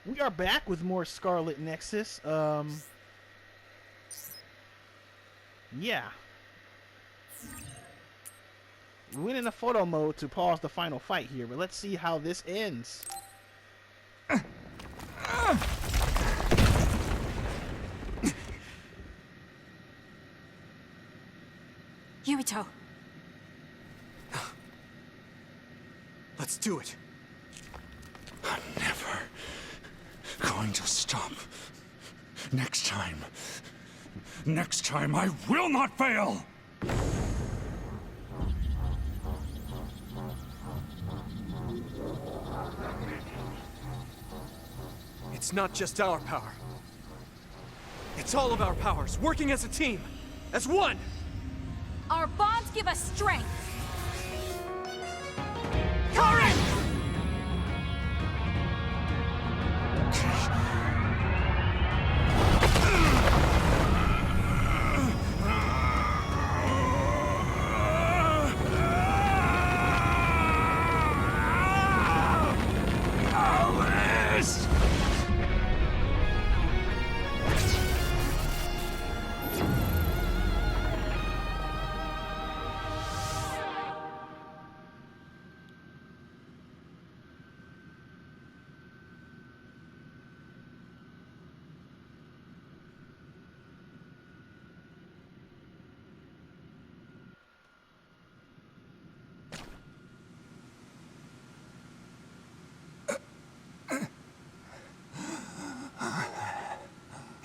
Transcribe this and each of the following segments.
We are back with more Scarlet Nexus. Yeah. We went into photo mode to pause the final fight here, but let's see how this ends. Yuito. Let's do it. I'm never going to stop. Next time I will not fail! It's not just our power. It's all of our powers, working as a team, as one! Our bonds give us strength. Karen!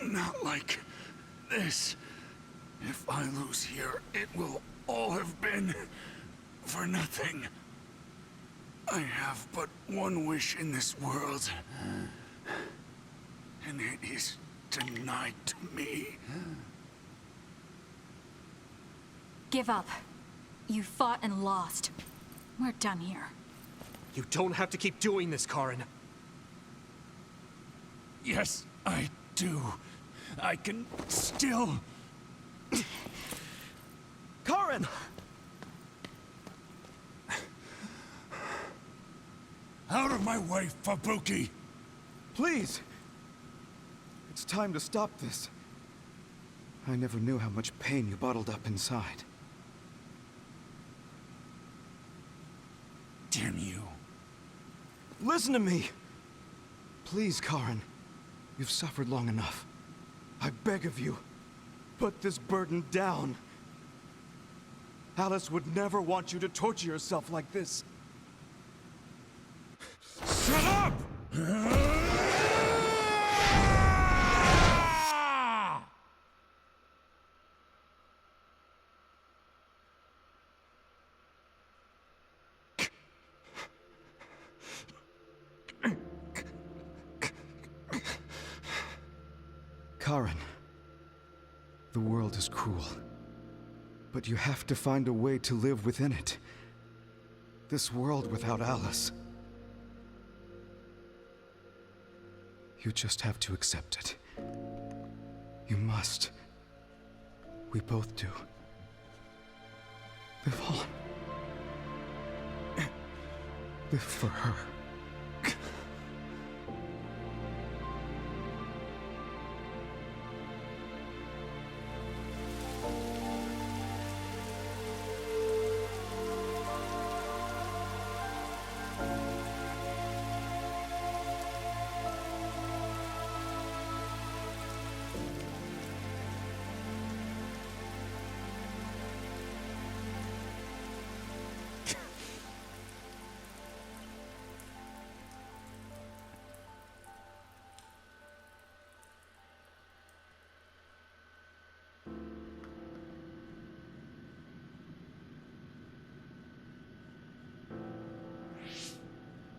Not like this. If I lose here, it will all have been for nothing. I have but one wish in this world, and it is denied to me. Give up. You fought and lost. We're done here. You don't have to keep doing this, Karen. Yes, I do. I can still... Karen! Out of my way, Fubuki! Please! It's time to stop this. I never knew how much pain you bottled up inside. Damn you. Listen to me! Please, Karen. You've suffered long enough. I beg of you, put this burden down. Alice would never want you to torture yourself like this. Shut up! Karen, the world is cruel, but you have to find a way to live within it. This world without Alice. You just have to accept it. You must. We both do. Live on. Live for her.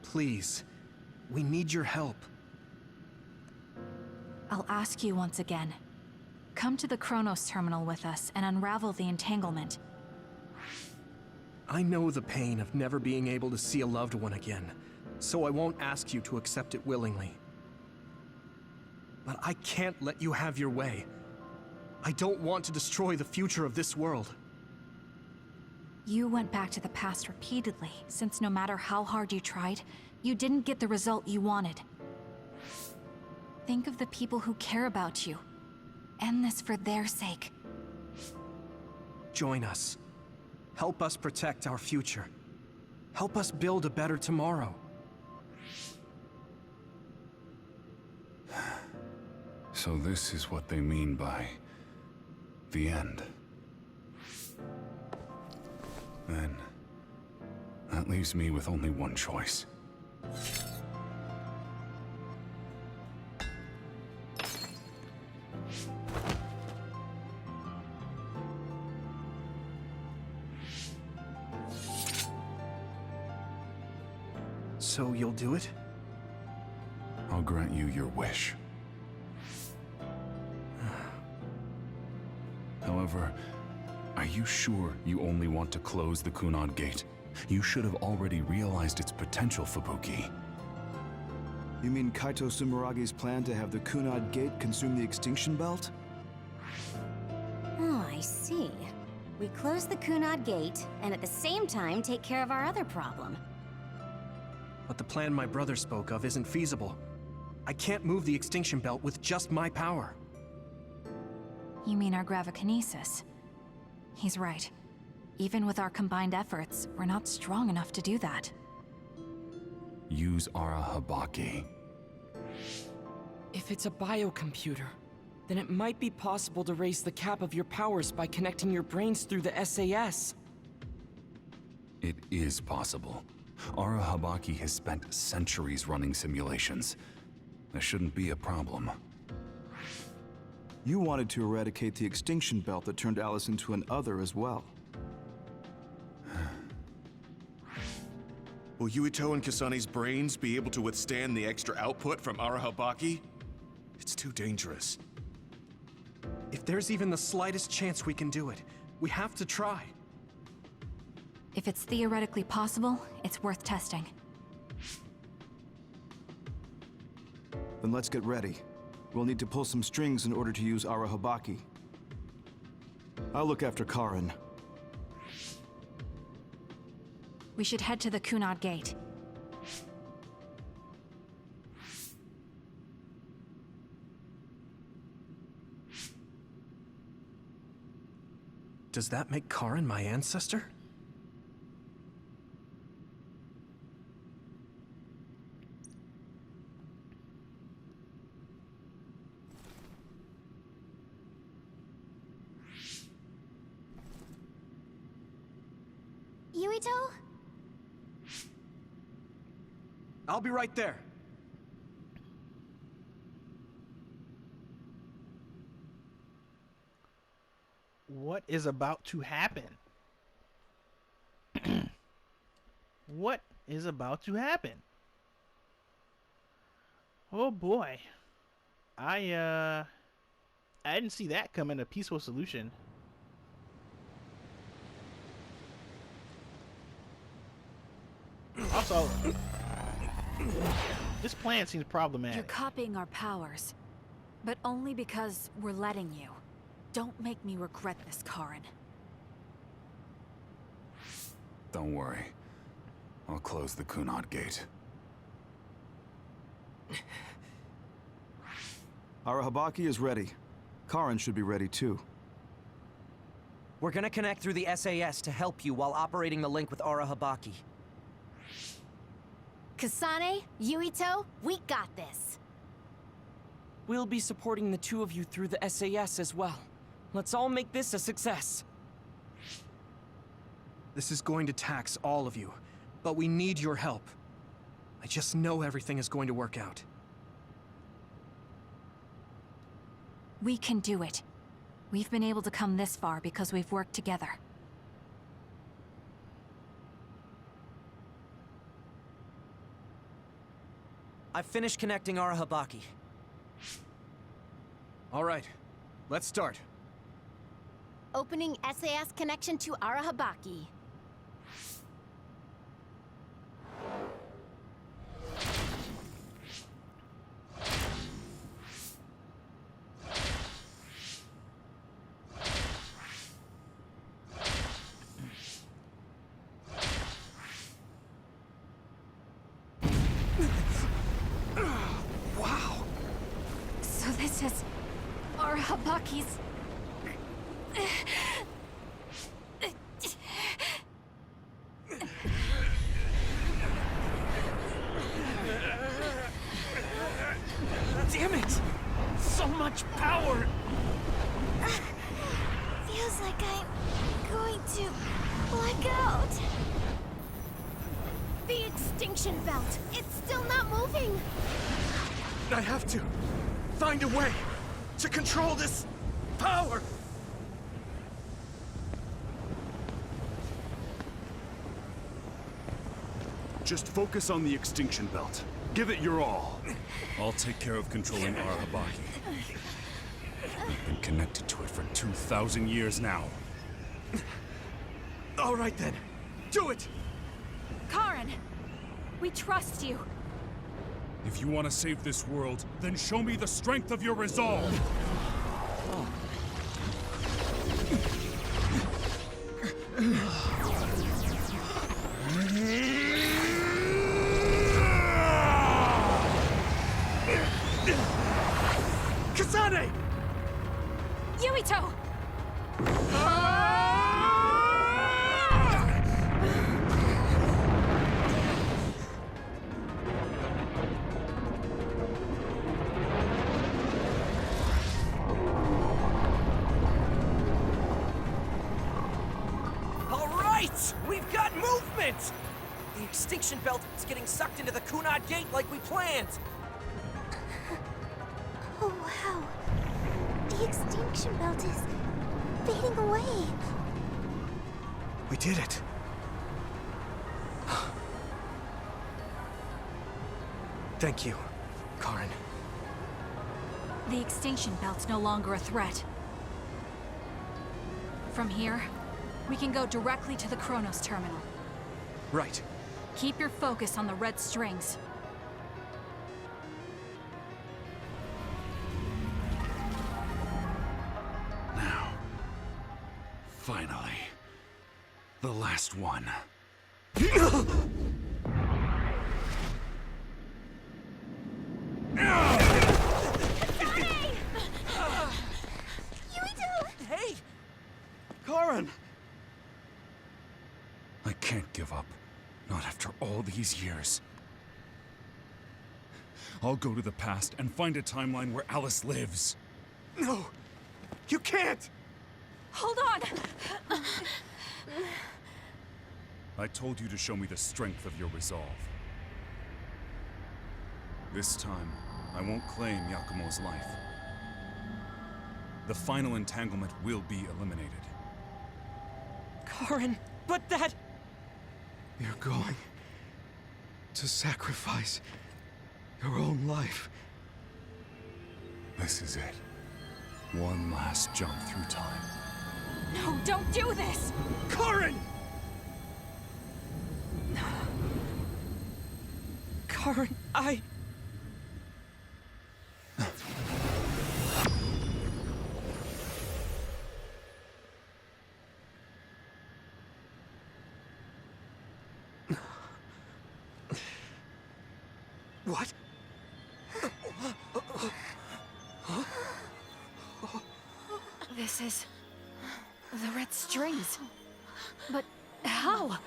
Please, we need your help. I'll ask you once again. Come to the Chronos terminal with us and unravel the entanglement. I know the pain of never being able to see a loved one again, so I won't ask you to accept it willingly. But I can't let you have your way. I don't want to destroy the future of this world. You went back to the past repeatedly, since no matter how hard you tried, you didn't get the result you wanted. Think of the people who care about you. End this for their sake. Join us. Help us protect our future. Help us build a better tomorrow. So this is what they mean by the end. Then, that leaves me with only one choice. So you'll do it? I'll grant you your wish. However, are you sure you only want to close the Kunad Gate? You should have already realized its potential, Fubuki. You mean Kaito Sumeragi's plan to have the Kunad Gate consume the Extinction Belt? Oh, I see. We close the Kunad Gate, and at the same time take care of our other problem. But the plan my brother spoke of isn't feasible. I can't move the Extinction Belt with just my power. You mean our gravikinesis? He's right. Even with our combined efforts, we're not strong enough to do that. Use Arahabaki. If it's a biocomputer, then it might be possible to raise the cap of your powers by connecting your brains through the SAS. It is possible. Arahabaki has spent centuries running simulations. There shouldn't be a problem. You wanted to eradicate the Extinction Belt that turned Alice into an other as well. Will Yuito and Kasane's brains be able to withstand the extra output from Arahabaki? It's too dangerous. If there's even the slightest chance we can do it, we have to try. If it's theoretically possible, it's worth testing. Then let's get ready. We'll need to pull some strings in order to use Arahabaki. I'll look after Karin. We should head to the Kunad Gate. Does that make Karin my ancestor? Yuito? I'll be right there. What is about to happen? What is about to happen? Oh boy. I didn't see that coming, a peaceful solution. Also, this plan seems problematic. You're copying our powers, but only because we're letting you. Don't make me regret this, Karin. Don't worry. I'll close the Kunad Gate. Arahabaki is ready. Karin should be ready too. We're gonna connect through the SAS to help you while operating the link with Arahabaki. Kasane, Yuito, we got this. We'll be supporting the two of you through the SAS as well. Let's all make this a success. This is going to tax all of you, but we need your help. I just know everything is going to work out. We can do it. We've been able to come this far because we've worked together. I've finished connecting Arahabaki. All right, let's start. Opening SAS connection to Arahabaki. as Arahabaki's... Damn it! So much power! Feels like I'm going to black out. The Extinction Belt. It's still not moving. I have to find a way to control this power. Just focus on the Extinction Belt. Give it your all. I'll take care of controlling Arahabaki. I've been connected to it for 2,000 years now. All right then, do it. Karin! We trust you. If you want to save this world, then show me the strength of your resolve. Kasane! Yuito! All right! We've got movement! The Extinction Belt is getting sucked into the Kunad Gate like we planned. Oh, wow. The Extinction Belt is fading away. We did it. Thank you, Karin. The Extinction Belt's no longer a threat. From here, we can go directly to the Kronos terminal. Right. Keep your focus on the red strings. Now, finally, the last one. Hey! Karin! I can't give up. Not after all these years. I'll go to the past and find a timeline where Alice lives. No, you can't. Hold on! I told you to show me the strength of your resolve. This time, I won't claim Yakumo's life. The final entanglement will be eliminated. Karin, but that... You're going to sacrifice your own life. This is it. One last jump through time. No, don't do this! Karin! Karin, I... What? This is... the red strings. But how?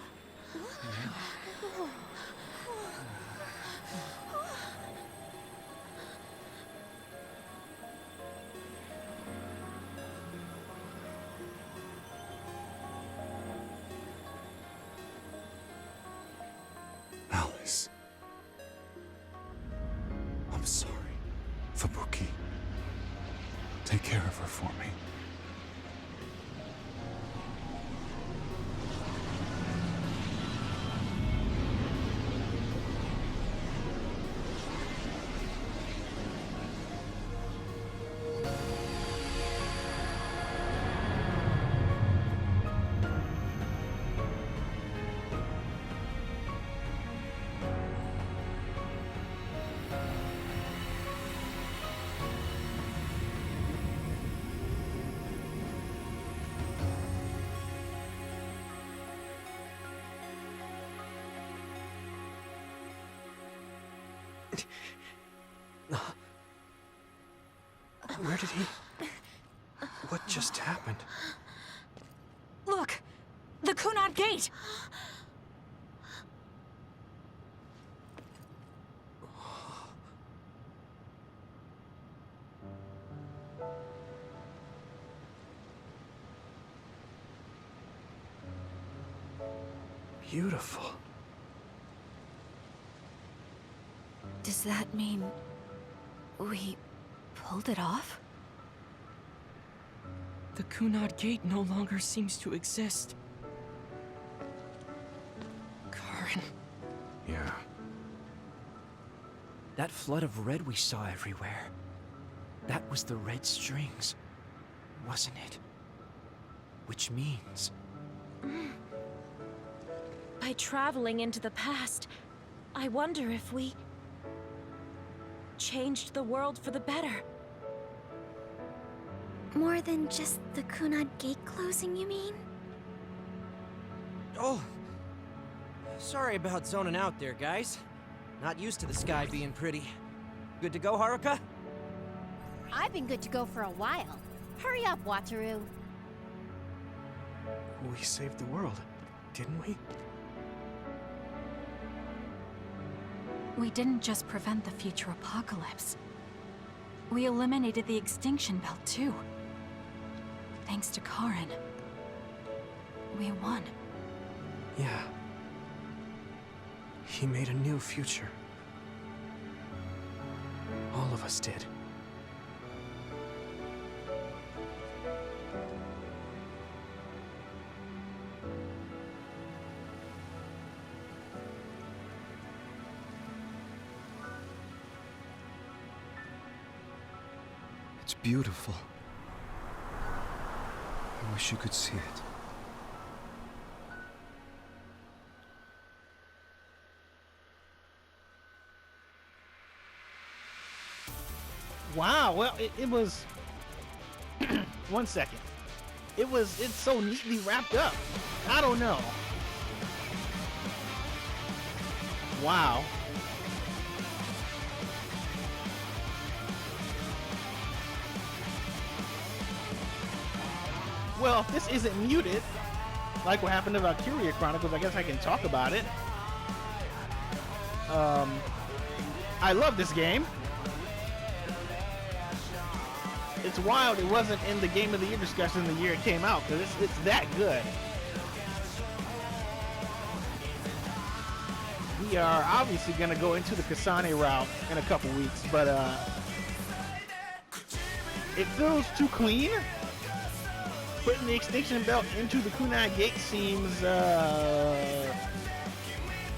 Alice. I'm sorry, Fubuki. Take care of her for me. Where did he... What just happened? Look! The Kunad Gate! Beautiful. Does that mean... we pulled it off? The Kunad Gate no longer seems to exist. Karen. Yeah. That flood of red we saw everywhere. That was the red strings, wasn't it? Which means... By traveling into the past, I wonder if we... changed the world for the better. More than just the Kunad Gate closing, you mean? Oh! Sorry about zoning out there, guys. Not used to the sky being pretty. Good to go, Haruka? I've been good to go for a while. Hurry up, Wataru. We saved the world, didn't we? We didn't just prevent the future apocalypse. We eliminated the Extinction Belt, too. Thanks to Karen. We won. Yeah. He made a new future. All of us did. It's beautiful. I wish you could see it. Wow, well, it was... 1 second. It's so neatly wrapped up. I don't know. Wow. Well, if this isn't muted, like what happened to Valkyria Chronicles, I guess I can talk about it. I love this game. It's wild it wasn't in the Game of the Year discussion the year it came out, because it's that good. We are obviously going to go into the Kasane route in a couple weeks, but it feels too clean. Putting the Extinction Belt into the Kunad Gate seems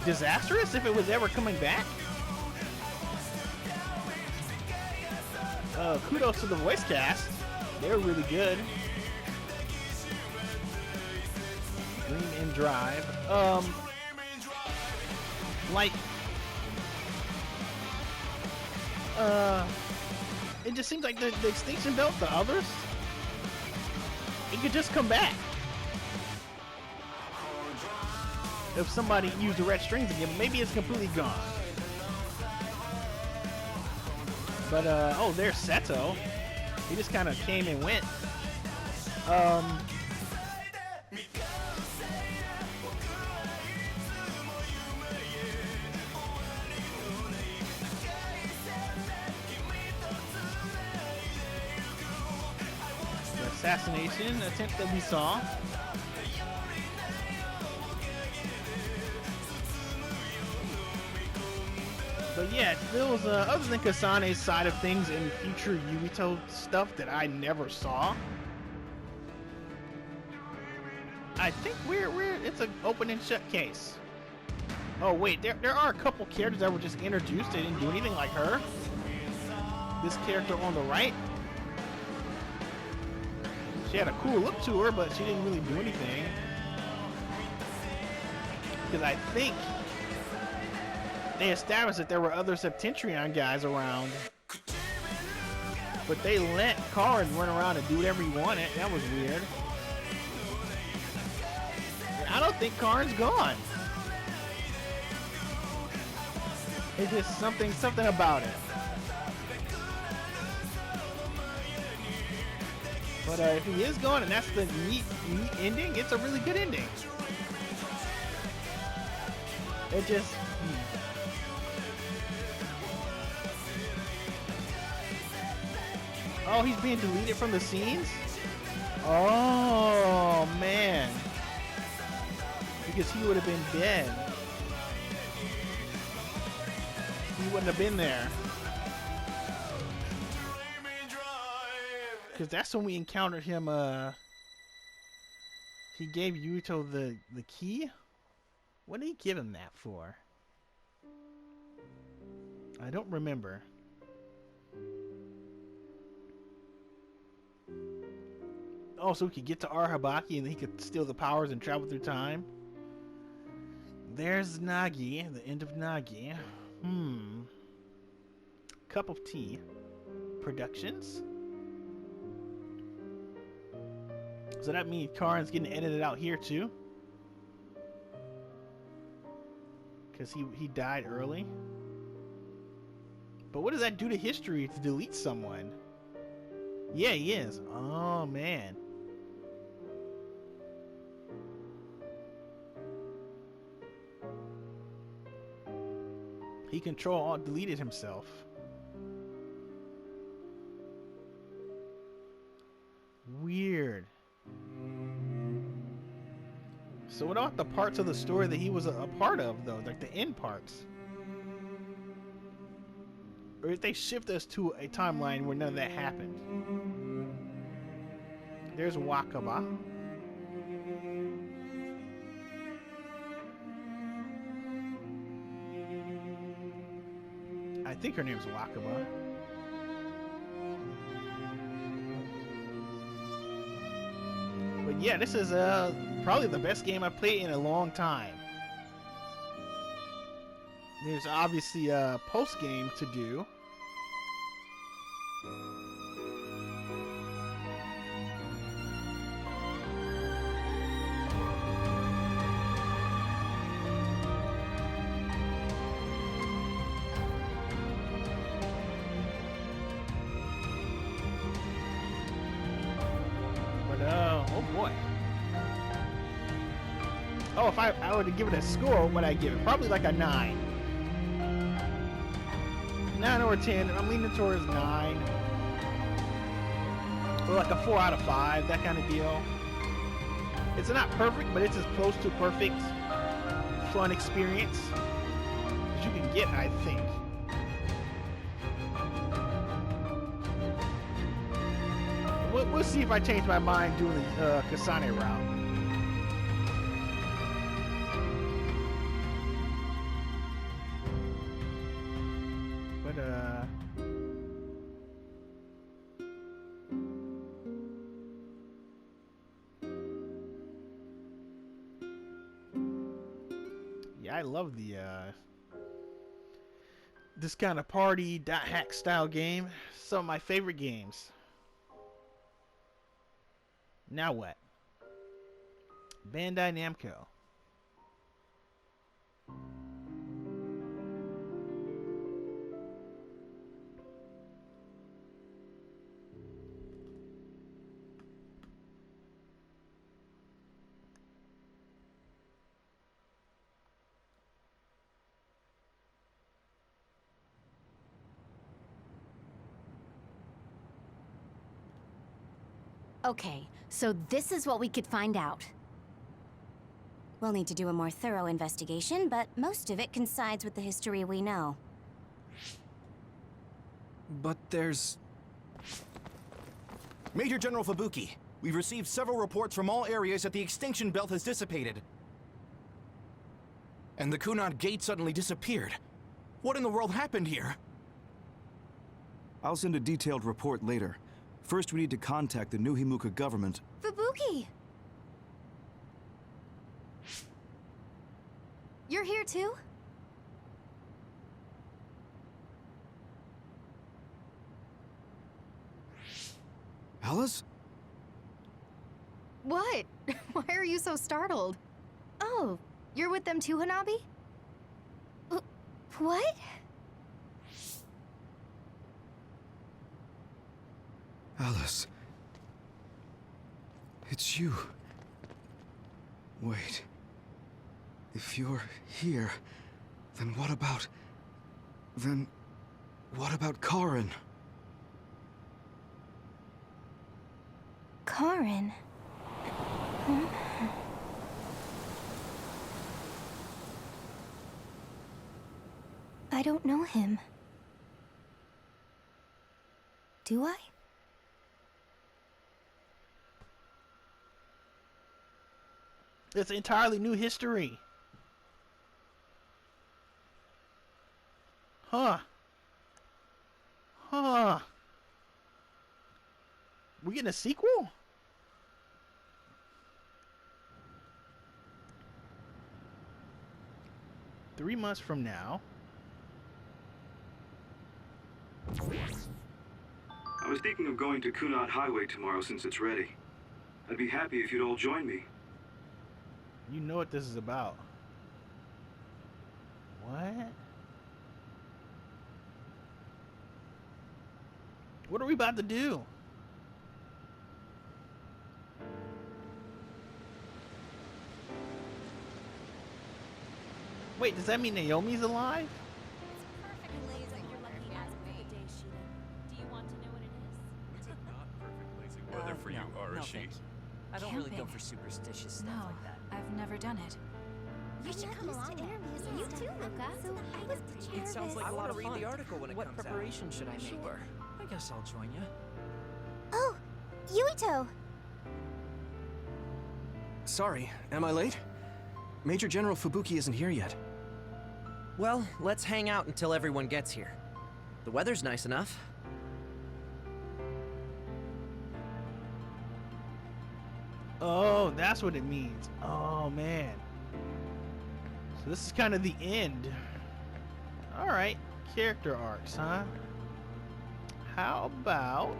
disastrous if it was ever coming back. Kudos to the voice cast. They're really good. Dream and Drive. It just seems like the Extinction Belt, the others, it could just come back. If somebody used the red strings again, maybe it's completely gone. But, oh, there's Seto. He just kind of came and went. The assassination attempt that we saw. But yeah, it feels, other than Kasane's side of things and future Yuito stuff that I never saw, I think it's an open and shut case. Oh wait, there are a couple characters that were just introduced. They didn't do anything like her. This character on the right, she had a cool look to her, but she didn't really do anything. Because I think they established that there were other Septentrion guys around, but they let Karin run around and do whatever he wanted. That was weird. And I don't think Karin's gone. It's just something about it. But if he is going, and that's the neat ending, it's a really good ending. It just... Oh, he's being deleted from the scenes? Oh, man. Because he would have been dead. He wouldn't have been there. Because that's when we encountered him, he gave Yuito the key? What did he give him that for? I don't remember. Oh, so he could get to Arahabaki and he could steal the powers and travel through time? There's Nagi, the end of Nagi. Cup of Tea Productions. So that means Karin's getting edited out here too? Because he died early? But what does that do to history to delete someone? Yeah, he is. Oh, man. He deleted himself. Weird. So what about the parts of the story that he was a part of, though? Like the end parts? Or if they shift us to a timeline where none of that happened? There's Wakaba. I think her name's Wakaba. But yeah, this is probably the best game I've played in a long time. There's obviously a post-game to do. Oh boy. Oh, if I were to give it a score, what would I give it? Probably like a 9. 9 or 10. I'm leaning towards 9. Or like a 4 out of 5, that kind of deal. It's not perfect, but it's as close to perfect fun experience as you can get, I think. We'll see if I change my mind doing the Kasane route. But, yeah, I love the, this kind of party dot hack style game. Some of my favorite games. Now what? Bandai Namco. Okay, so this is what we could find out. We'll need to do a more thorough investigation, but most of it coincides with the history we know. But there's... Major General Fubuki, we've received several reports from all areas that the Extinction Belt has dissipated. And the Kunad Gate suddenly disappeared. What in the world happened here? I'll send a detailed report later. First, we need to contact the New Himuka government. Fubuki! You're here too? Alice? What? Why are you so startled? Oh, you're with them too, Hanabi? What? Alice. It's you. Wait. If you're here, then what about... Then... what about Karin? Karin? I don't know him. Do I? It's entirely new history. Huh. Huh. We getting a sequel? Three months from now. I was thinking of going to Kunad Highway tomorrow since it's ready. I'd be happy if you'd all join me. You know what this is about. What? What are we about to do? Wait, does that mean Naomi's alive? Weather for you, Arashi. I don't really go Camping. for superstitious stuff No, like that. I've never done it. You should come along. You too, Luca. So I was It sounds like I a lot want of to read fun. the article when it What comes out. preparation should I make? Sure. I guess I'll join you. Oh, Yuito. Sorry, am I late? Major General Fubuki isn't here yet. Well, let's hang out until everyone gets here. The weather's nice enough. Oh, that's what it means. Oh, man. So this is kind of the end. Alright, character arcs, huh? How about...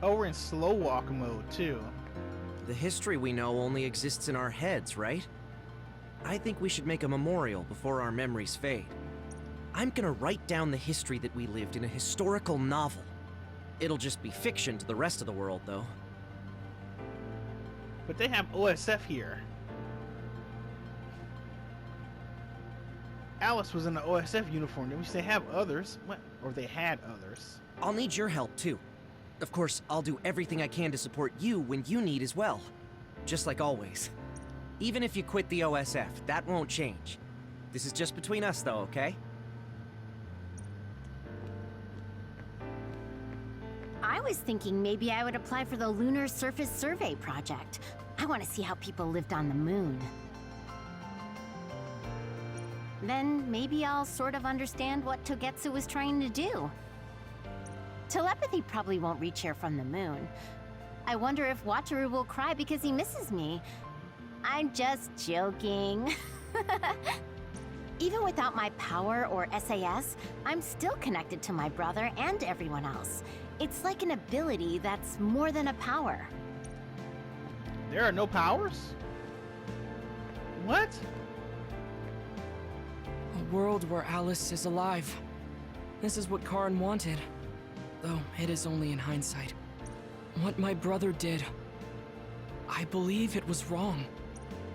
Oh, we're in slow walk mode, too. The history we know only exists in our heads, right? I think we should make a memorial before our memories fade. I'm gonna write down the history that we lived in a historical novel. It'll just be fiction to the rest of the world, though. But they have OSF here. Alice was in the OSF uniform. Did we say have others? What? Or they had others. I'll need your help, too. Of course, I'll do everything I can to support you when you need as well. Just like always. Even if you quit the OSF, that won't change. This is just between us, though, okay? I was thinking maybe I would apply for the Lunar Surface Survey project. I want to see how people lived on the moon. Then maybe I'll sort of understand what Togetsu was trying to do. Telepathy probably won't reach here from the moon. I wonder if Wataru will cry because he misses me. I'm just joking. Even without my power or SAS, I'm still connected to my brother and everyone else. It's like an ability that's more than a power. There are no powers? What? A world where Alice is alive. This is what Karin wanted. Though it is only in hindsight. What my brother did, I believe it was wrong.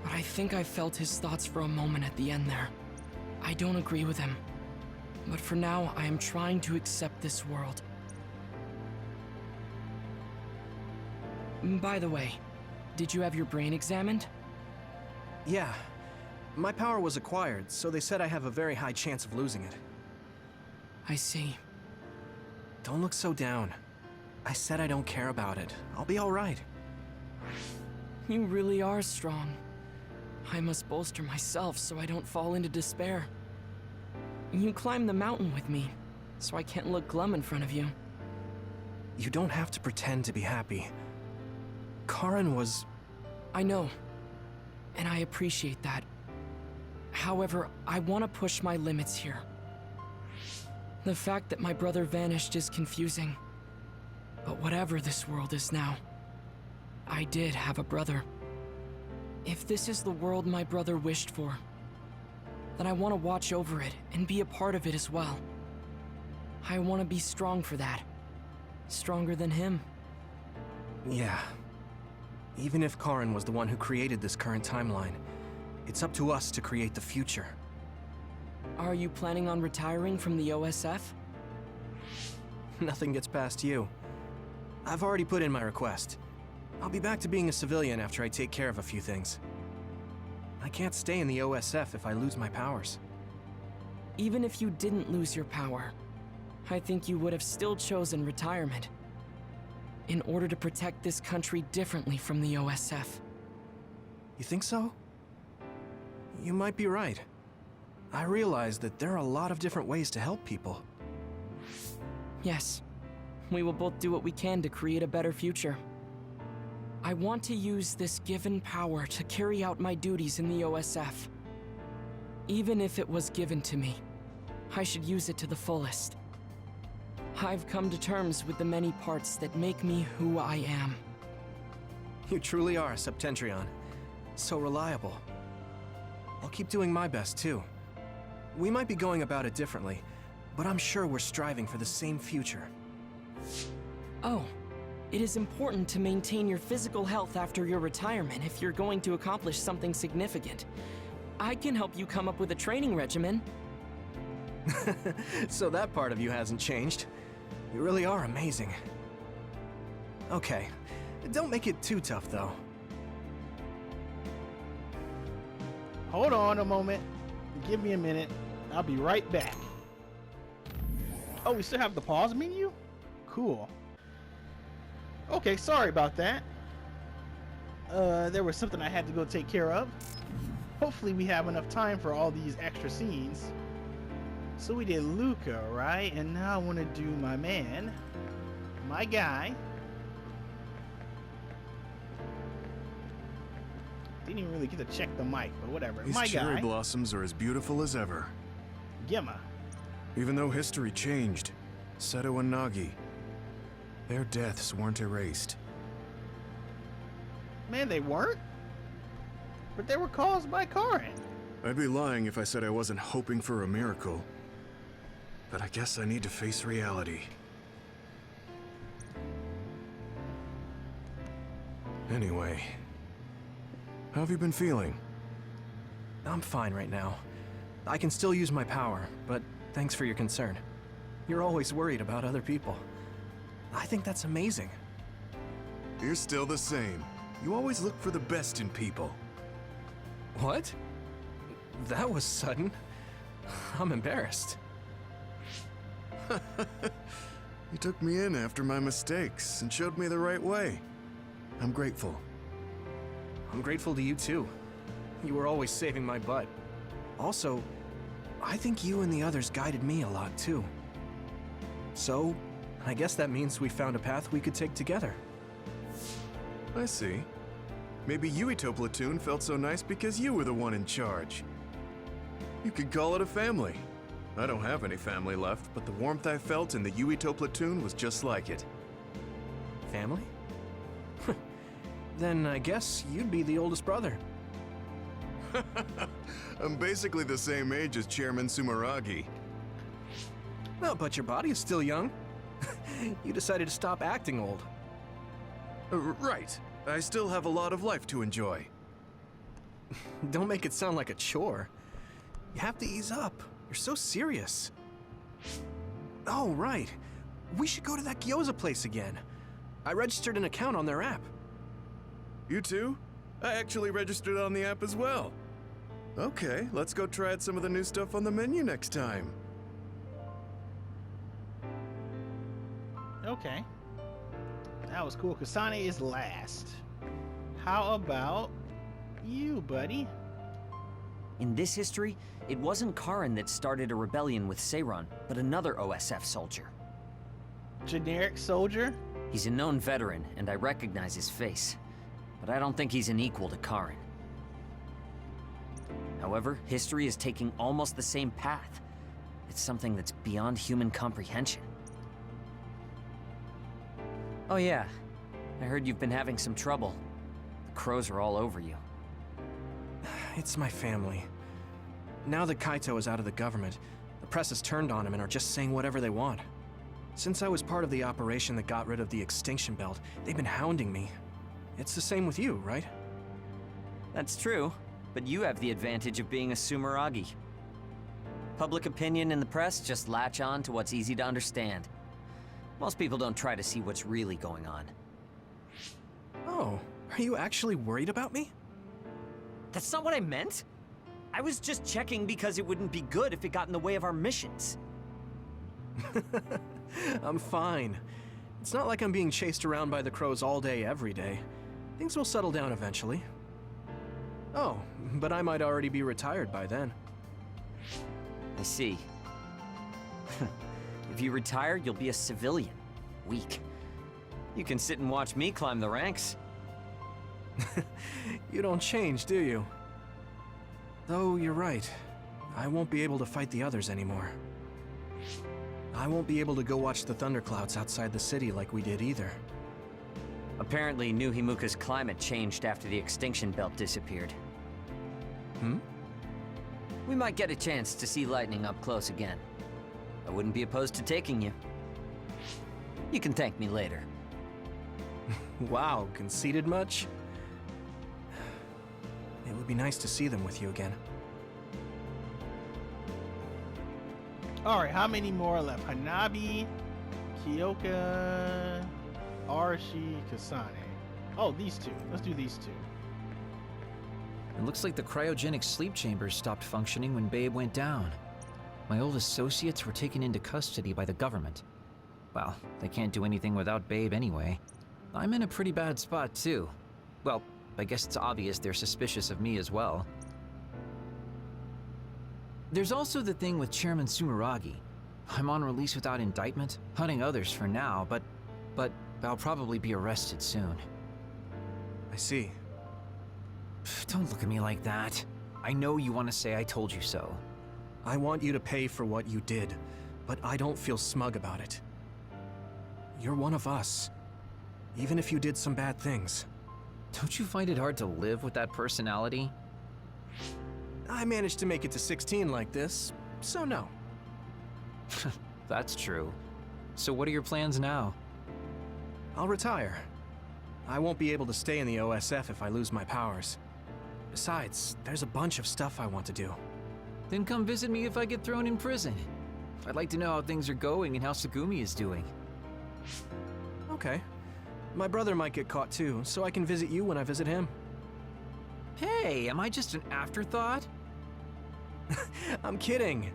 But I think I felt his thoughts for a moment at the end there. I don't agree with him. But for now, I am trying to accept this world. By the way, did you have your brain examined? Yeah. My power was acquired, so they said I have a very high chance of losing it. I see. Don't look so down. I said I don't care about it. I'll be all right. You really are strong. I must bolster myself so I don't fall into despair. You climbed the mountain with me, so I can't look glum in front of you. You don't have to pretend to be happy. Karin was... I know, and I appreciate that. However, I want to push my limits here. The fact that my brother vanished is confusing. But whatever this world is now, I did have a brother. If this is the world my brother wished for, then I want to watch over it and be a part of it as well. I want to be strong for that. stronger than him. Yeah. Even if Karin was the one who created this current timeline, it's up to us to create the future. Are you planning on retiring from the OSF? Nothing gets past you. I've already put in my request. I'll be back to being a civilian after I take care of a few things. I can't stay in the OSF if I lose my powers. Even if you didn't lose your power, I think you would have still chosen retirement in order to protect this country differently from the OSF. You think so? You might be right. I realize that there are a lot of different ways to help people. Yes, we will both do what we can to create a better future. I want to use this given power to carry out my duties in the OSF. Even if it was given to me, I should use it to the fullest. I've come to terms with the many parts that make me who I am. You truly are a Septentrion. So reliable. I'll keep doing my best, too. We might be going about it differently, but I'm sure we're striving for the same future. Oh, it is important to maintain your physical health after your retirement if you're going to accomplish something significant. I can help you come up with a training regimen. So that part of you hasn't changed. You really are amazing. Okay, don't make it too tough, though. Hold on a moment. Give me a minute. I'll be right back. Oh, we still have the pause menu? Cool. Okay, sorry about that. There was something I had to go take care of. Hopefully we have enough time for all these extra scenes. So we did Luca, right? And now I want to do my man. My guy. Didn't even really get to check the mic, but whatever. These my cherry guy. blossoms are as beautiful as ever. Gemma. Even though history changed, Seto and Nagi, their deaths weren't erased. Man, they weren't? But they were caused by Karin. I'd be lying if I said I wasn't hoping for a miracle. But I guess I need to face reality. Anyway, how have you been feeling? I'm fine right now. I can still use my power, but thanks for your concern. You're always worried about other people. I think that's amazing. You're still the same. You always look for the best in people. What? That was sudden. I'm embarrassed. You took me in after my mistakes and showed me the right way. I'm grateful. I'm grateful to you too. You were always saving my butt. Also, I think you and the others guided me a lot too. So, I guess that means we found a path we could take together. I see. Maybe Yuito platoon felt so nice because you were the one in charge. You could call it a family. I don't have any family left, but the warmth I felt in the Yuito platoon was just like it. Family? Then I guess you'd be the oldest brother. I'm basically the same age as Chairman Sumeragi. No, but your body is still young. You decided to stop acting old. Right. I still have a lot of life to enjoy. Don't make it sound like a chore. You have to ease up. You're so serious. Oh, right. We should go to that gyoza place again. I registered an account on their app. You too? I actually registered on the app as well. Okay, let's go try out some of the new stuff on the menu next time. Okay. That was cool. Kasane is last. How about you, buddy? In this history, it wasn't Karin that started a rebellion with Seiran, but another OSF soldier. Generic soldier? He's a known veteran, and I recognize his face. But I don't think he's an equal to Karin. However, history is taking almost the same path. It's something that's beyond human comprehension. Oh yeah, I heard you've been having some trouble. The crows are all over you. It's my family. Now that Kaito is out of the government, the press has turned on him and are just saying whatever they want. Since I was part of the operation that got rid of the Extinction Belt, they've been hounding me. It's the same with you, right? That's true, but you have the advantage of being a Sumeragi. Public opinion and the press just latch on to what's easy to understand. Most people don't try to see what's really going on. Oh, are you actually worried about me? That's not what I meant. I was just checking because it wouldn't be good if it got in the way of our missions. I'm fine. It's not like I'm being chased around by the crows all day, every day. Things will settle down eventually. Oh, but I might already be retired by then. I see. If you retire, you'll be a civilian. Weak. You can sit and watch me climb the ranks. You don't change, do you? Though you're right. I won't be able to fight the others anymore. I won't be able to go watch the thunderclouds outside the city like we did either. Apparently, New Himuka's climate changed after the Extinction Belt disappeared. Hmm? We might get a chance to see lightning up close again. I wouldn't be opposed to taking you. You can thank me later. Wow, conceited much? It would be nice to see them with you again. Alright, how many more are left? Hanabi, Kyoka, Arashi, Kasane. Oh, these two. Let's do these two. It looks like the cryogenic sleep chambers stopped functioning when Babe went down. My old associates were taken into custody by the government. Well, they can't do anything without Babe anyway. I'm in a pretty bad spot too. Well, I guess it's obvious they're suspicious of me as well. There's also the thing with Chairman Sumeragi. I'm on release without indictment, hunting others for now, but I'll probably be arrested soon. I see. Don't look at me like that. I know you want to say I told you so. I want you to pay for what you did, but I don't feel smug about it. You're one of us, even if you did some bad things. Don't you find it hard to live with that personality? I managed to make it to 16 like this, so no. That's true. So what are your plans now? I'll retire. I won't be able to stay in the OSF if I lose my powers. Besides, there's a bunch of stuff I want to do. Then come visit me if I get thrown in prison. I'd like to know how things are going and how Tsugumi is doing. Okay. My brother might get caught too, so I can visit you when I visit him. Hey, am I just an afterthought? I'm kidding.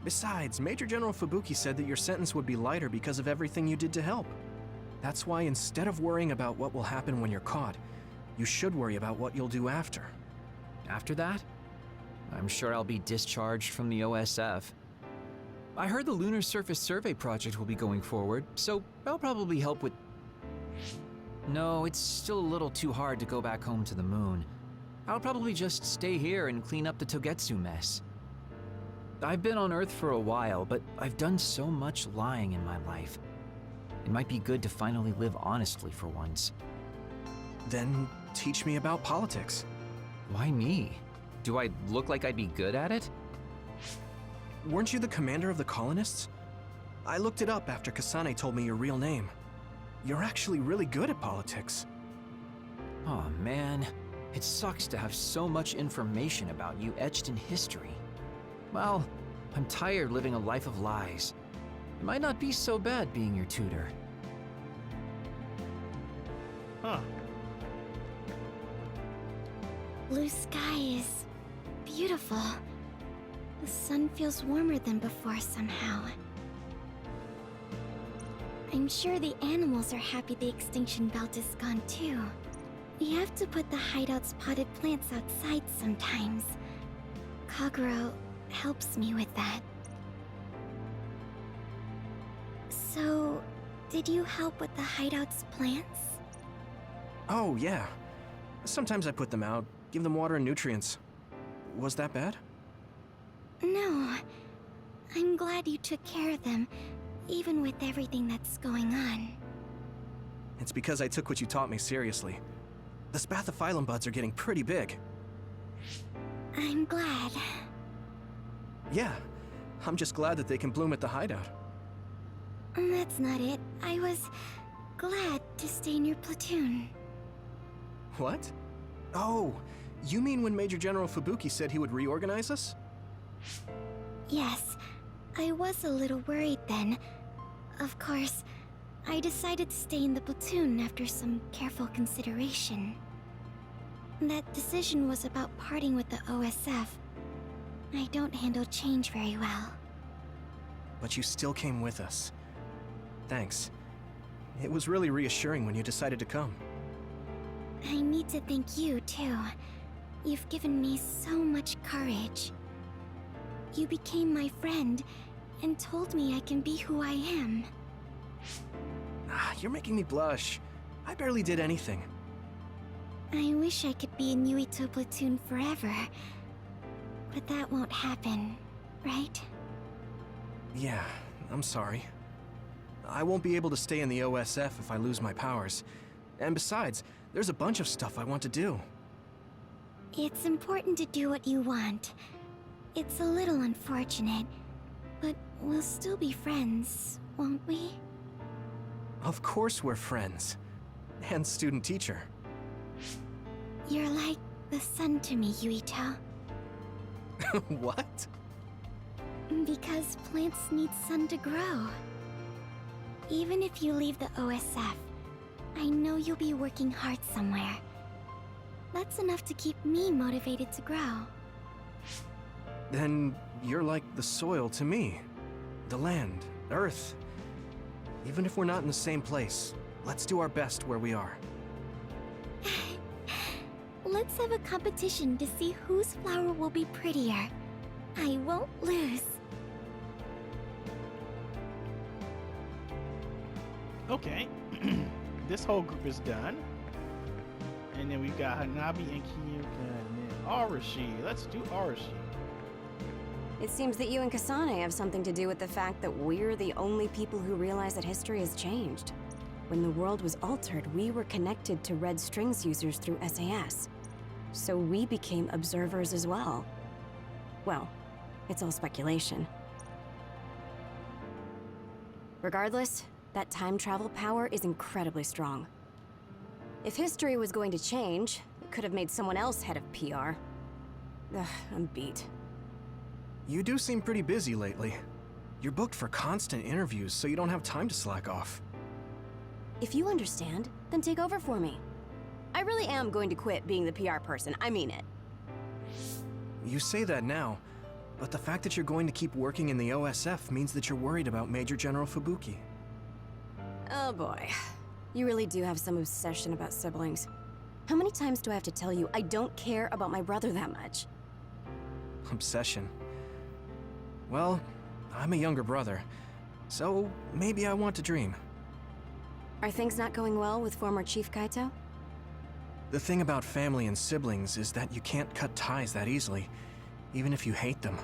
Besides, Major General Fubuki said that your sentence would be lighter because of everything you did to help. That's why instead of worrying about what will happen when you're caught, you should worry about what you'll do after. After that? I'm sure I'll be discharged from the OSF. I heard the Lunar Surface Survey project will be going forward, so I'll probably help with... No, it's still a little too hard to go back home to the moon. I'll probably just stay here and clean up the Togetsu mess. I've been on Earth for a while, but I've done so much lying in my life. It might be good to finally live honestly for once. Then teach me about politics. Why me? Do I look like I'd be good at it? Weren't you the commander of the colonists? I looked it up after Kasane told me your real name. You're actually really good at politics. Oh man, it sucks to have so much information about you etched in history. Well, I'm tired living a life of lies. It might not be so bad being your tutor. Huh. Blue sky is beautiful. The sun feels warmer than before somehow. I'm sure the animals are happy the Extinction Belt is gone too. We have to put the hideout's potted plants outside sometimes. Kaguro helps me with that. So, did you help with the hideout's plants? Oh, yeah. Sometimes I put them out, give them water and nutrients. Was that bad? No. I'm glad you took care of them, even with everything that's going on. It's because I took what you taught me seriously. The spathiphyllum buds are getting pretty big. I'm glad. Yeah, I'm just glad that they can bloom at the hideout. That's not it. I was glad to stay in your platoon. What? Oh, you mean when Major General Fubuki said he would reorganize us? Yes, I was a little worried then. Of course, I decided to stay in the platoon after some careful consideration. That decision was about parting with the OSF. I don't handle change very well. But you still came with us. Thanks. It was really reassuring when you decided to come. I need to thank you, too. You've given me so much courage. You became my friend and told me I can be who I am. You're making me blush. I barely did anything. I wish I could be in Yuito platoon forever. But that won't happen, right? Yeah, I'm sorry. I won't be able to stay in the OSF if I lose my powers. And besides, there's a bunch of stuff I want to do. It's important to do what you want. It's a little unfortunate, but we'll still be friends, won't we? Of course we're friends. And student-teacher. You're like the sun to me, Yuito. What? Because plants need sun to grow. Even if you leave the OSF, I know you'll be working hard somewhere. That's enough to keep me motivated to grow. Then you're like the soil to me. The land, earth. Even if we're not in the same place, let's do our best where we are. Let's have a competition to see whose flower will be prettier. I won't lose. Okay. This whole group is done. And then we've got Hanabi and Kiyuka and then Arashi. Let's do Arashi. It seems that you and Kasane have something to do with the fact that we're the only people who realize that history has changed. When the world was altered, we were connected to Red Strings users through SAS. So we became observers as well. Well, it's all speculation. Regardless, that time travel power is incredibly strong. If history was going to change, it could have made someone else head of PR. Ugh, I'm beat. You do seem pretty busy lately. You're booked for constant interviews, so you don't have time to slack off. If you understand, then take over for me. I really am going to quit being the PR person, I mean it. You say that now, but the fact that you're going to keep working in the OSF means that you're worried about Major General Fubuki. Oh boy. You really do have some obsession about siblings. How many times do I have to tell you I don't care about my brother that much? Obsession. Well, I'm a younger brother, so maybe I want to dream. Are things not going well with former Chief Kaito? The thing about family and siblings is that you can't cut ties that easily, even if you hate them.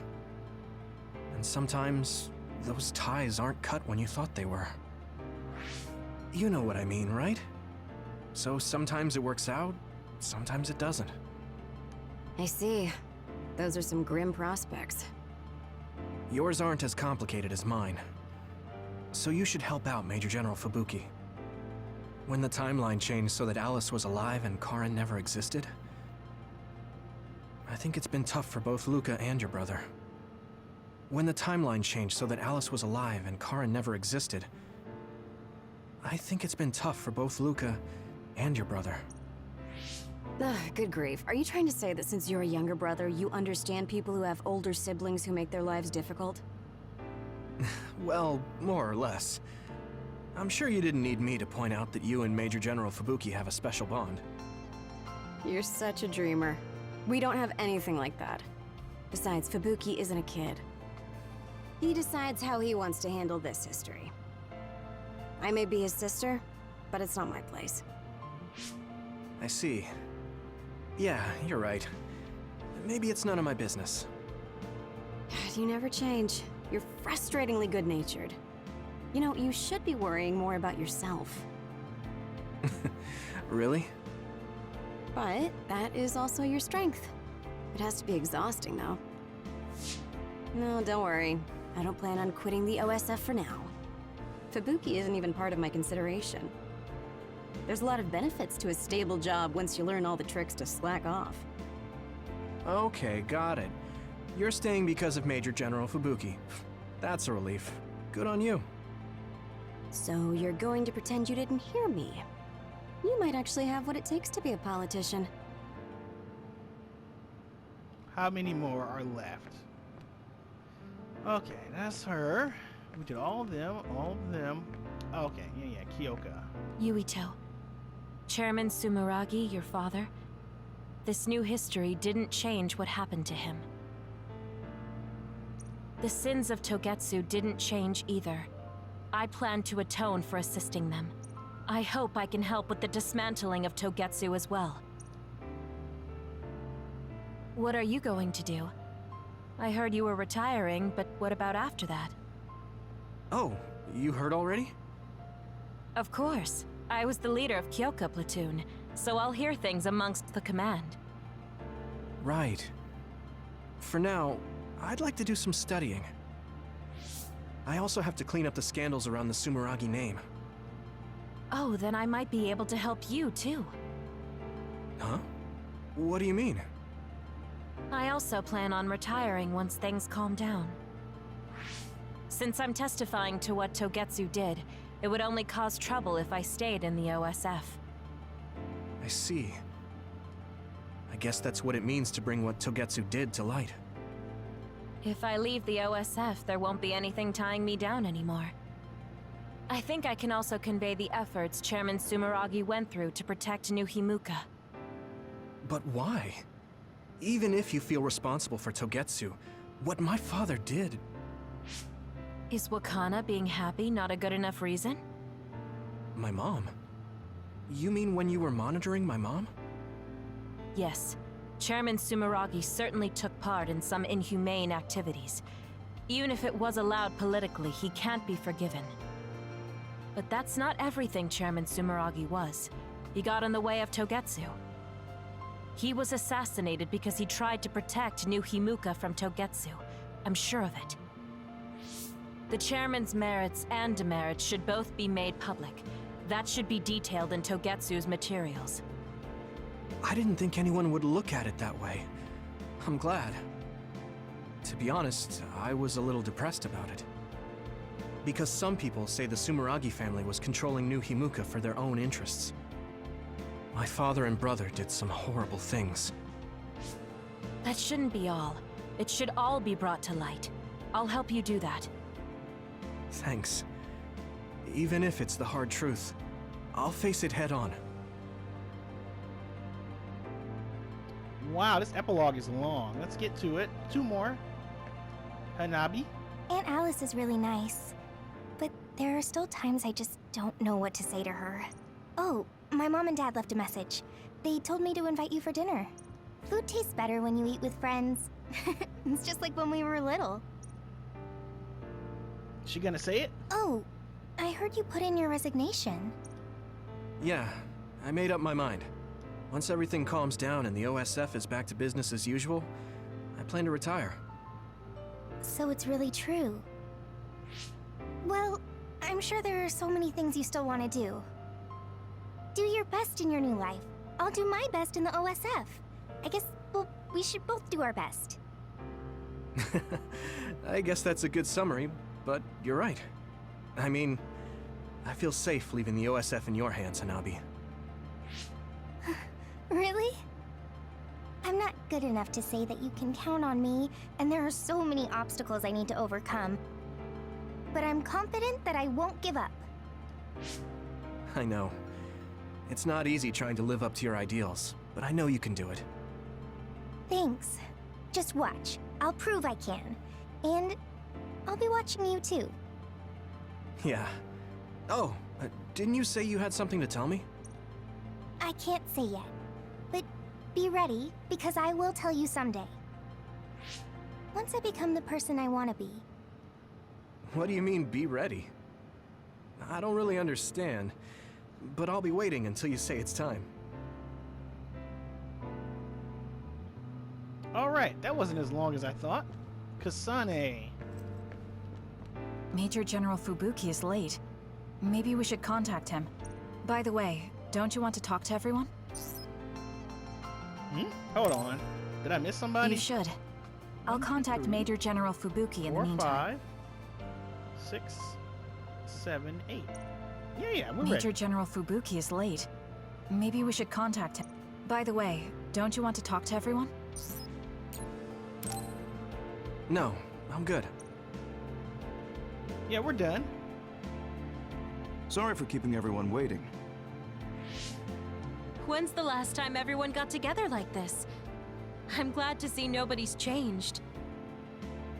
And sometimes, those ties aren't cut when you thought they were. You know what I mean, right? So sometimes it works out, sometimes it doesn't. I see. Those are some grim prospects. Yours aren't as complicated as mine. So you should help out Major General Fubuki. When the timeline changed so that Alice was alive and Karin never existed, I think it's been tough for both Luca and your brother. When the timeline changed so that Alice was alive and Karin never existed, I think it's been tough for both Luca and your brother. Ugh, good grief. Are you trying to say that since you're a younger brother, you understand people who have older siblings who make their lives difficult? Well, more or less. I'm sure you didn't need me to point out that you and Major General Fubuki have a special bond. You're such a dreamer. We don't have anything like that. Besides, Fubuki isn't a kid. He decides how he wants to handle this history. I may be his sister, but it's not my place. I see. Yeah, you're right. Maybe it's none of my business. You never change. You're frustratingly good-natured. You know, you should be worrying more about yourself. Really? But that is also your strength. It has to be exhausting, though. No, don't worry. I don't plan on quitting the OSF for now. Fubuki isn't even part of my consideration. There's a lot of benefits to a stable job once you learn all the tricks to slack off. Okay, got it. You're staying because of Major General Fubuki. That's a relief. Good on you. So you're going to pretend you didn't hear me? You might actually have what it takes to be a politician. How many more are left? Okay, that's her. We did all of them, all of them. Okay, yeah, Kyoka. Yuito. Chairman Sumeragi, your father. This new history didn't change what happened to him. The sins of Togetsu didn't change either. I plan to atone for assisting them. I hope I can help with the dismantling of Togetsu as well. What are you going to do? I heard you were retiring, but what about after that? Oh, you heard already? Of course. I was the leader of Kyoka platoon, so I'll hear things amongst the command. Right. For now, I'd like to do some studying. I also have to clean up the scandals around the Sumeragi name. Oh, then I might be able to help you, too. Huh? What do you mean? I also plan on retiring once things calm down. Since I'm testifying to what Togetsu did, it would only cause trouble if I stayed in the OSF. I see. I guess that's what it means to bring what Togetsu did to light. If I leave the OSF, there won't be anything tying me down anymore. I think I can also convey the efforts Chairman Sumeragi went through to protect New Himuka. But why? Even if you feel responsible for Togetsu, what my father did... Is Wakana being happy not a good enough reason? My mom? You mean when you were monitoring my mom? Yes. Chairman Sumeragi certainly took part in some inhumane activities. Even if it was allowed politically, he can't be forgiven. But that's not everything Chairman Sumeragi was. He got in the way of Togetsu. He was assassinated because he tried to protect New Himuka from Togetsu. I'm sure of it. The chairman's merits and demerits should both be made public. That should be detailed in Togetsu's materials. I didn't think anyone would look at it that way. I'm glad. To be honest, I was a little depressed about it. Because some people say the Sumeragi family was controlling New Himuka for their own interests. My father and brother did some horrible things. That shouldn't be all. It should all be brought to light. I'll help you do that. Thanks. Even if it's the hard truth, I'll face it head on. Wow, this epilogue is long. Let's get to it. 2 more. Hanabi? Aunt Alice is really nice. But there are still times I just don't know what to say to her. Oh, my mom and dad left a message. They told me to invite you for dinner. Food tastes better when you eat with friends. It's just like when we were little. She gonna say it? Oh, I heard you put in your resignation. Yeah, I made up my mind. Once everything calms down and the OSF is back to business as usual, I plan to retire. So it's really true. Well, I'm sure there are so many things you still want to do. Do your best in your new life. I'll do my best in the OSF. I guess, well, we should both do our best. I guess that's a good summary, but you're right. I mean, I feel safe leaving the OSF in your hands, Hanabi. Really? I'm not good enough to say that you can count on me, and there are so many obstacles I need to overcome. But I'm confident that I won't give up. I know. It's not easy trying to live up to your ideals, but I know you can do it. Thanks. Just watch. I'll prove I can. And I'll be watching you too. Yeah. Oh, didn't you say you had something to tell me? I can't say yet. But be ready, because I will tell you someday. Once I become the person I want to be. What do you mean, be ready? I don't really understand, but I'll be waiting until you say it's time. Alright, that wasn't as long as I thought. Kasane. Major General Fubuki is late. Maybe we should contact him. By the way, don't you want to talk to everyone? Hold on. Did I miss somebody? You should. I'll contact Major General Fubuki in the 4, meantime. 5, 6, 7, 8. Yeah, we're Major ready. General Fubuki is late. Maybe we should contact him. By the way, don't you want to talk to everyone? No, I'm good. Yeah, we're done. Sorry for keeping everyone waiting. When's the last time everyone got together like this? I'm glad to see nobody's changed.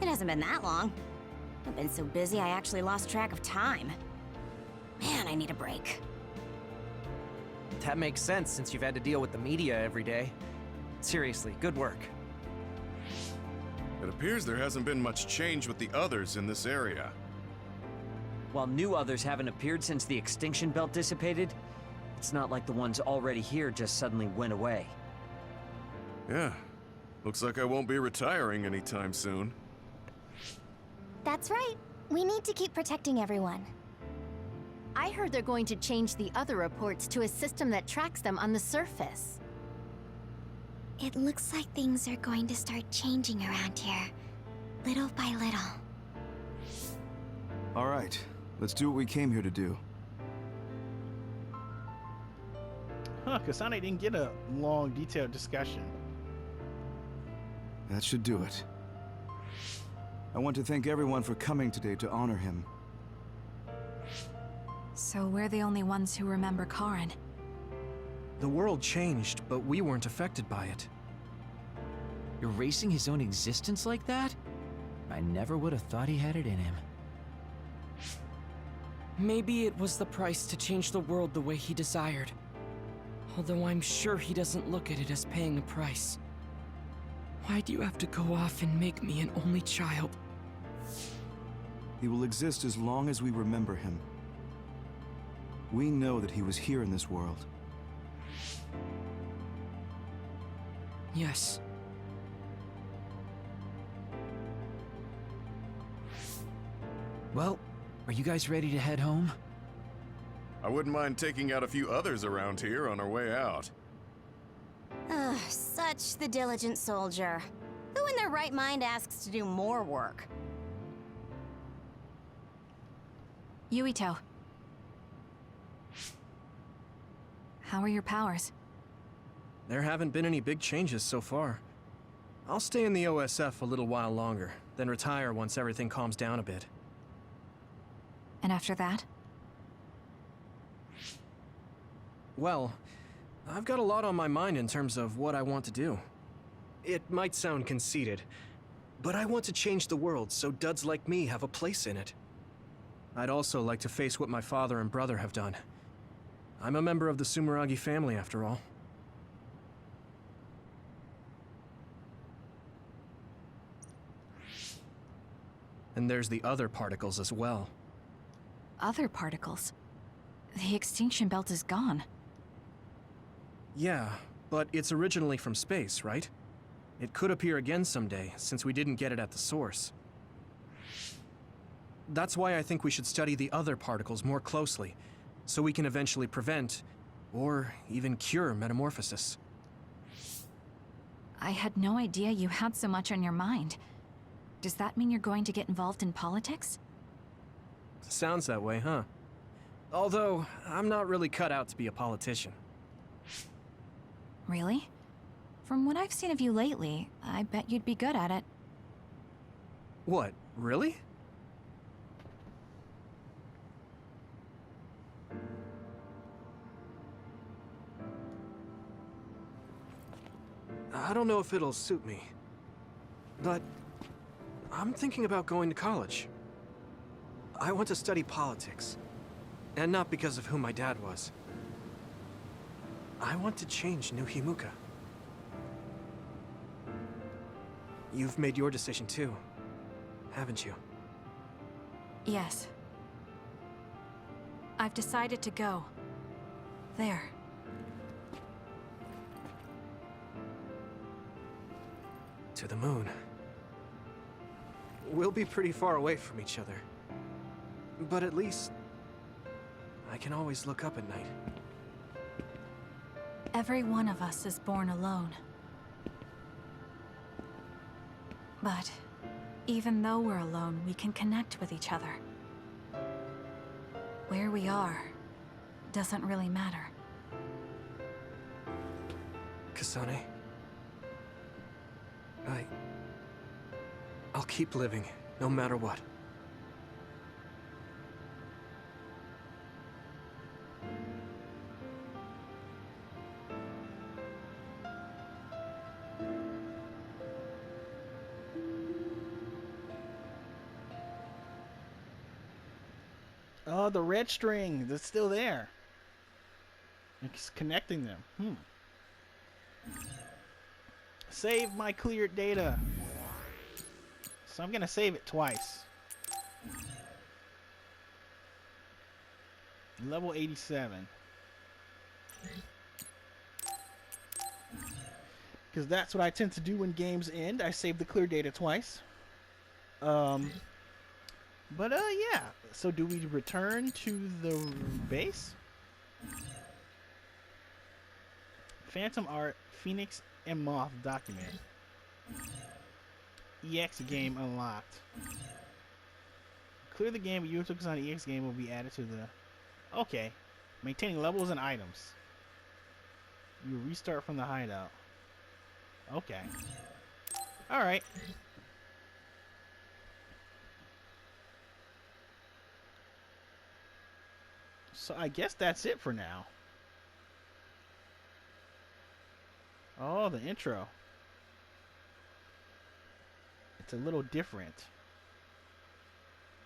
It hasn't been that long. I've been so busy I actually lost track of time. Man, I need a break. That makes sense since you've had to deal with the media every day. Seriously, good work. It appears there hasn't been much change with the others in this area. While new others haven't appeared since the Extinction Belt dissipated, it's not like the ones already here just suddenly went away. Yeah. Looks like I won't be retiring anytime soon. That's right. We need to keep protecting everyone. I heard they're going to change the other reports to a system that tracks them on the surface. It looks like things are going to start changing around here, little by little. All right, let's do what we came here to do. Huh, Kasane didn't get a long, detailed discussion. That should do it. I want to thank everyone for coming today to honor him. So we're the only ones who remember Karin. The world changed, but we weren't affected by it. Erasing his own existence like that? I never would have thought he had it in him. Maybe it was the price to change the world the way he desired. Although I'm sure he doesn't look at it as paying a price. Why do you have to go off and make me an only child? He will exist as long as we remember him. We know that he was here in this world. Yes. Well, are you guys ready to head home? I wouldn't mind taking out a few others around here on our way out. Ugh, such the diligent soldier. Who in their right mind asks to do more work? Yuito. How are your powers? There haven't been any big changes so far. I'll stay in the OSF a little while longer, then retire once everything calms down a bit. And after that? Well, I've got a lot on my mind in terms of what I want to do. It might sound conceited, but I want to change the world so duds like me have a place in it. I'd also like to face what my father and brother have done. I'm a member of the Sumeragi family, after all. And there's the other particles as well. Other particles? The Extinction Belt is gone. Yeah, but it's originally from space, right? It could appear again someday, since we didn't get it at the source. That's why I think we should study the other particles more closely, so we can eventually prevent, or even cure metamorphosis. I had no idea you had so much on your mind. Does that mean you're going to get involved in politics? Sounds that way, huh? Although, I'm not really cut out to be a politician. Really? From what I've seen of you lately, I bet you'd be good at it. What, really? I don't know if it'll suit me, but I'm thinking about going to college. I want to study politics, and not because of who my dad was. I want to change New Himuka. You've made your decision too, haven't you? Yes. I've decided to go. There. To the moon. We'll be pretty far away from each other. But at least, I can always look up at night. Every one of us is born alone. But even though we're alone, we can connect with each other. Where we are doesn't really matter. Kasane, I'll keep living, no matter what. Oh, the red string that's still there. It's connecting them. Save my cleared data. So I'm gonna save it twice. Level 87. Because that's what I tend to do when games end. I save the clear data twice. But yeah. So do we return to the base? Phantom Art, Phoenix and Moth document. EX game unlocked. Clear the game, but Yuito on the EX game will be added to the... Okay. Maintaining levels and items. You restart from the hideout. Okay. Alright. So I guess that's it for now. Oh, the intro. It's a little different.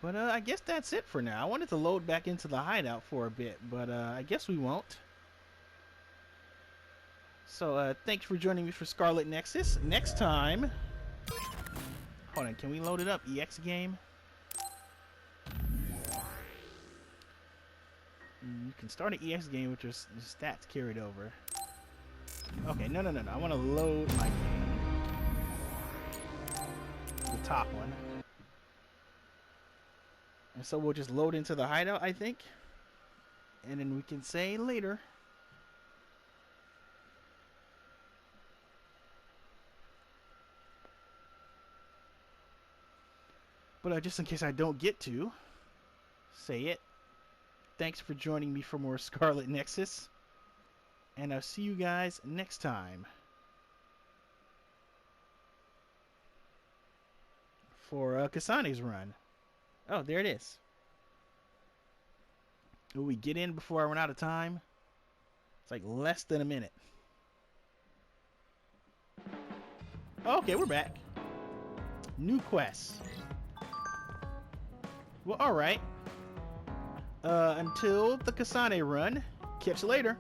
But I guess that's it for now. I wanted to load back into the hideout for a bit, but I guess we won't. So thanks for joining me for Scarlet Nexus. Next time... Hold on, can we load it up? EX game? You can start an EX game with your stats carried over. Okay, no. I want to load my game. The top one. And so we'll just load into the hideout, I think. And then we can say later. But just in case I don't get to say it, thanks for joining me for more Scarlet Nexus. And I'll see you guys next time for Kasane's run. Oh, there it is. Will we get in before I run out of time? It's like less than a minute. Okay, we're back. New quests. Well, alright. Until the Kasane run, catch you later.